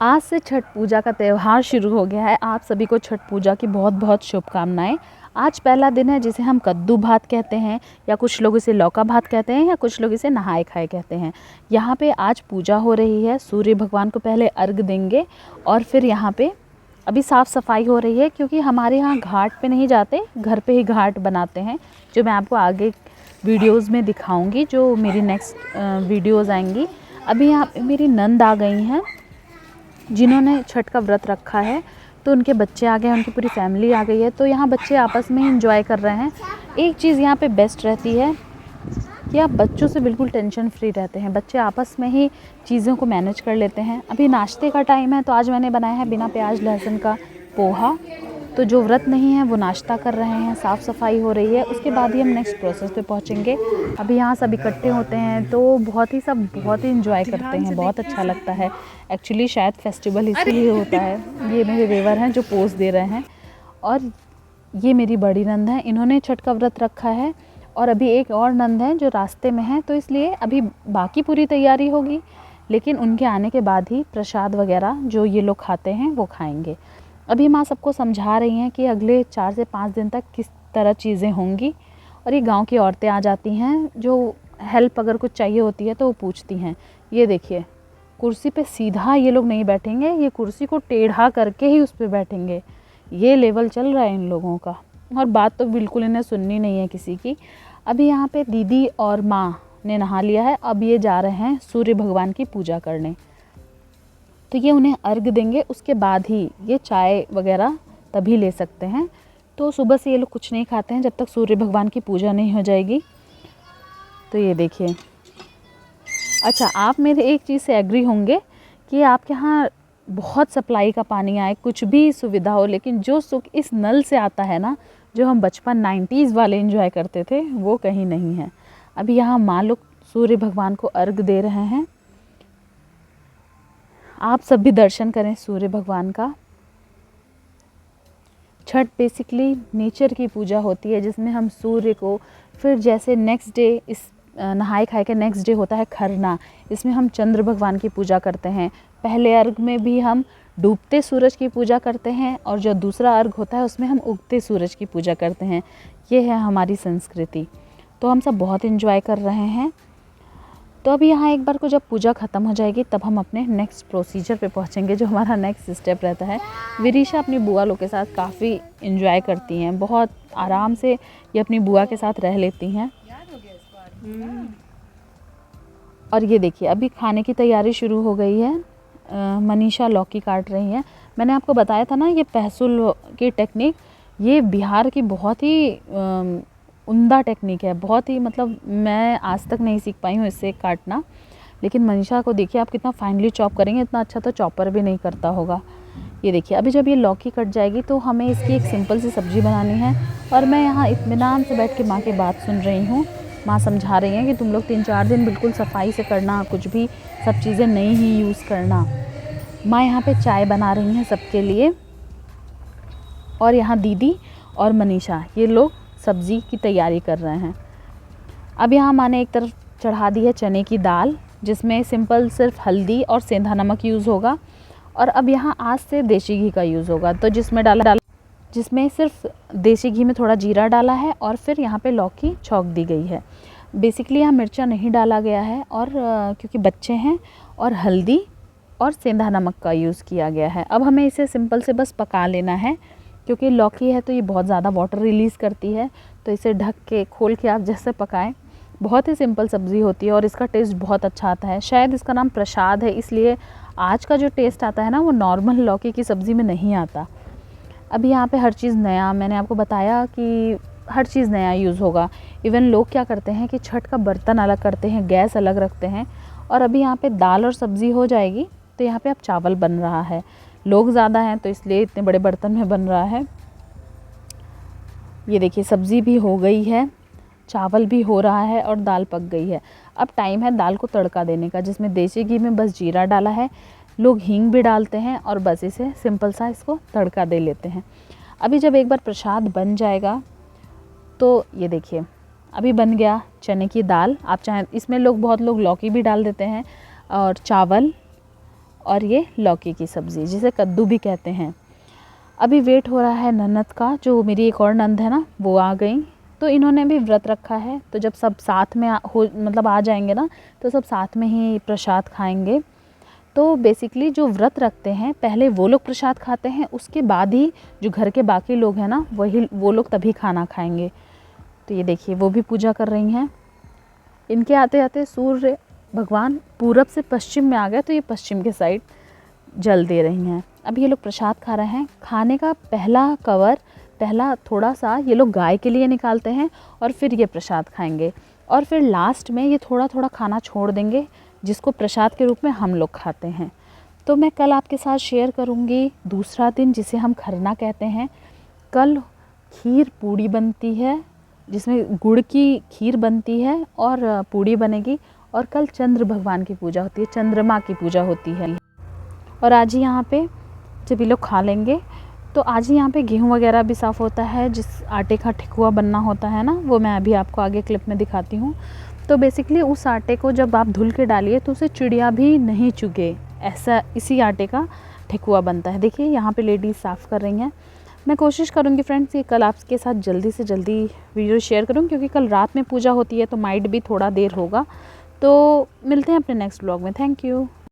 आज से छठ पूजा का त्यौहार शुरू हो गया है। आप सभी को छठ पूजा की बहुत बहुत शुभकामनाएं। आज पहला दिन है जिसे हम कद्दू भात कहते हैं, या कुछ लोग इसे लौका भात कहते हैं, या कुछ लोग इसे नहाए खाए कहते हैं। यहाँ पे आज पूजा हो रही है। सूर्य भगवान को पहले अर्घ देंगे और फिर यहाँ पे अभी साफ़ सफाई हो रही है, क्योंकि हमारे यहाँ घाट पे नहीं जाते, घर पे ही घाट बनाते हैं, जो मैं आपको आगे वीडियोज़ में दिखाऊँगी, जो मेरी नेक्स्ट वीडियोज़ आएंगी। अभी यहाँ पे मेरी नंद आ गई हैं जिन्होंने छठ का व्रत रखा है, तो उनके बच्चे आ गए हैं, उनकी पूरी फैमिली आ गई है। तो यहाँ बच्चे आपस में ही इंजॉय कर रहे हैं। एक चीज़ यहाँ पे बेस्ट रहती है कि आप बच्चों से बिल्कुल टेंशन फ्री रहते हैं। बच्चे आपस में ही चीज़ों को मैनेज कर लेते हैं। अभी नाश्ते का टाइम है, तो आज मैंने बनाया है बिना प्याज लहसुन का पोहा। तो जो व्रत नहीं है वो नाश्ता कर रहे हैं, साफ़ सफाई हो रही है, उसके बाद ही हम नेक्स्ट प्रोसेस पे पहुँचेंगे। अभी यहाँ सब इकट्ठे होते हैं तो बहुत ही इंजॉय करते हैं, बहुत अच्छा लगता है। एक्चुअली शायद फेस्टिवल इसीलिए होता है। ये मेरे देवर हैं जो पोज दे रहे हैं, और ये मेरी बड़ी नंद है, इन्होंने छठ का व्रत रखा है। और अभी एक और नंद है जो रास्ते में है, तो इसलिए अभी बाकी पूरी तैयारी होगी, लेकिन उनके आने के बाद ही प्रसाद वगैरह जो ये लोग खाते हैं वो खाएंगे। अभी माँ सबको समझा रही हैं कि अगले 4 से 5 दिन तक किस तरह चीज़ें होंगी। और ये गांव की औरतें आ जाती हैं, जो हेल्प अगर कुछ चाहिए होती है तो वो पूछती हैं। ये देखिए, कुर्सी पे सीधा ये लोग नहीं बैठेंगे, ये कुर्सी को टेढ़ा करके ही उस पर बैठेंगे। ये लेवल चल रहा है इन लोगों का, और बात तो बिल्कुल इन्हें सुननी नहीं है किसी की। अभी यहाँ पे दीदी और माँ ने नहा लिया है, अब ये जा रहे हैं सूर्य भगवान की पूजा करने। तो ये उन्हें अर्घ देंगे, उसके बाद ही ये चाय वगैरह तभी ले सकते हैं। तो सुबह से ये लोग कुछ नहीं खाते हैं जब तक सूर्य भगवान की पूजा नहीं हो जाएगी। तो ये देखिए, अच्छा आप मेरे एक चीज़ से एग्री होंगे कि आपके यहाँ बहुत सप्लाई का पानी आए, कुछ भी सुविधा हो, लेकिन जो सुख इस नल से आता है ना, जो हम बचपन 90s वाले एंजॉय करते थे, वो कहीं नहीं है। अभी यहाँ माँ लोग सूर्य भगवान को अर्घ दे रहे हैं। आप सब भी दर्शन करें सूर्य भगवान का। छठ बेसिकली नेचर की पूजा होती है, जिसमें हम सूर्य को, फिर जैसे नेक्स्ट डे इस नहाए खाए के नेक्स्ट डे होता है खरना, इसमें हम चंद्र भगवान की पूजा करते हैं। पहले अर्घ में भी हम डूबते सूरज की पूजा करते हैं, और जो दूसरा अर्घ होता है उसमें हम उगते सूरज की पूजा करते हैं। ये है हमारी संस्कृति। तो हम सब बहुत एंजॉय कर रहे हैं। तो अभी यहाँ एक बार को जब पूजा ख़त्म हो जाएगी, तब हम अपने नेक्स्ट प्रोसीजर पे पहुँचेंगे, जो हमारा नेक्स्ट स्टेप रहता है। विरिशा अपनी बुआ लोग के साथ काफ़ी एंजॉय करती हैं, बहुत आराम से ये अपनी बुआ के साथ रह लेती हैं। और ये देखिए, अभी खाने की तैयारी शुरू हो गई है। मनीषा लौकी काट रही है। मैंने आपको बताया था ना, ये पहसुल की टेक्निक, ये बिहार की बहुत ही उम्दा टेक्निक है। बहुत ही, मतलब मैं आज तक नहीं सीख पाई हूँ इससे काटना, लेकिन मनीषा को देखिए आप कितना फाइनली चॉप करेंगे, इतना अच्छा तो चॉपर भी नहीं करता होगा। ये देखिए, अभी जब ये लौकी कट जाएगी तो हमें इसकी एक सिंपल सी सब्ज़ी बनानी है। और मैं यहाँ इत्मीनान से बैठ के माँ की बात सुन रही हूँ। माँ समझा रही हैं कि तुम लोग 3-4 दिन बिल्कुल सफाई से करना, कुछ भी सब चीज़ें नई ही यूज़ करना। माँ यहाँ पे चाय बना रही हैं सबके लिए, और यहाँ दीदी और मनीषा ये लोग सब्ज़ी की तैयारी कर रहे हैं। अब यहाँ माँ ने एक तरफ चढ़ा दी है चने की दाल, जिसमें सिंपल सिर्फ हल्दी और सेंधा नमक यूज़ होगा। और अब यहाँ आज से देसी घी का यूज़ होगा, तो जिसमें सिर्फ देसी घी में थोड़ा जीरा डाला है, और फिर यहाँ पे लौकी छौंक दी गई है। बेसिकली यहाँ मिर्चा नहीं डाला गया है, और क्योंकि बच्चे हैं, और हल्दी और सेंधा नमक का यूज़ किया गया है। अब हमें इसे सिंपल से बस पका लेना है, क्योंकि लौकी है तो ये बहुत ज़्यादा वाटर रिलीज़ करती है। तो इसे ढक के खोल के आप जैसे पकाएं, बहुत ही सिंपल सब्ज़ी होती है, और इसका टेस्ट बहुत अच्छा आता है। शायद इसका नाम प्रसाद है, इसलिए आज का जो टेस्ट आता है ना, वो नॉर्मल लौकी की सब्ज़ी में नहीं आता। अभी यहाँ पे हर चीज़ नया, मैंने आपको बताया कि हर चीज़ नया यूज़ होगा। इवन लोग क्या करते हैं कि छठ का बर्तन अलग करते हैं, गैस अलग रखते हैं। और अभी यहाँ पे दाल और सब्ज़ी हो जाएगी, तो यहाँ पे अब चावल बन रहा है। लोग ज़्यादा हैं तो इसलिए इतने बड़े बर्तन में बन रहा है। ये देखिए, सब्ज़ी भी हो गई है, चावल भी हो रहा है, और दाल पक गई है। अब टाइम है दाल को तड़का देने का, जिसमें देसी घी में बस जीरा डाला है। लोग हींग भी डालते हैं, और बस इसे सिंपल सा इसको तड़का दे लेते हैं। अभी जब एक बार प्रसाद बन जाएगा, तो ये देखिए अभी बन गया चने की दाल। आप चाहें इसमें बहुत लोग लौकी भी डाल देते हैं, और चावल, और ये लौकी की सब्ज़ी जिसे कद्दू भी कहते हैं। अभी वेट हो रहा है ननद का, जो मेरी एक और नंद है ना, वो आ गई, तो इन्होंने भी व्रत रखा है। तो जब सब साथ में आ जाएंगे ना, तो सब साथ में ही प्रसाद खाएंगे। तो बेसिकली जो व्रत रखते हैं पहले वो लोग प्रसाद खाते हैं, उसके बाद ही जो घर के बाकी लोग हैं ना वो लोग तभी खाना खाएंगे। तो ये देखिए वो भी पूजा कर रही हैं। इनके आते आते सूर्य भगवान पूरब से पश्चिम में आ गए, तो ये पश्चिम के साइड जल दे रही हैं। अब ये लोग प्रसाद खा रहे हैं। खाने का पहला थोड़ा सा ये लोग गाय के लिए निकालते हैं और फिर ये प्रसाद खाएंगे, और फिर लास्ट में ये थोड़ा थोड़ा खाना छोड़ देंगे, जिसको प्रसाद के रूप में हम लोग खाते हैं। तो मैं कल आपके साथ शेयर करूँगी दूसरा दिन, जिसे हम खरना कहते हैं। कल खीर पूड़ी बनती है, जिसमें गुड़ की खीर बनती है और पूड़ी बनेगी। और कल चंद्र भगवान की पूजा होती है, चंद्रमा की पूजा होती है। और आज ही यहाँ पे जब ये लोग खा लेंगे, तो आज ही यहाँ पे गेहूँ वगैरह भी साफ़ होता है, जिस आटे का ठेकुआ बनना होता है ना, वो मैं अभी आपको आगे क्लिप में दिखाती हूँ। तो बेसिकली उस आटे को जब आप धुल के डालिए तो उसे चिड़िया भी नहीं चुगे, ऐसा इसी आटे का ठेकुआ बनता है। देखिए यहाँ पे लेडीज़ साफ़ कर रही हैं। मैं कोशिश करूँगी फ्रेंड्स कि कल आपके साथ जल्दी से जल्दी वीडियो शेयर करूँ, क्योंकि कल रात में पूजा होती है तो माइट भी थोड़ा देर होगा। तो मिलते हैं अपने नेक्स्ट ब्लॉग में। Thank you.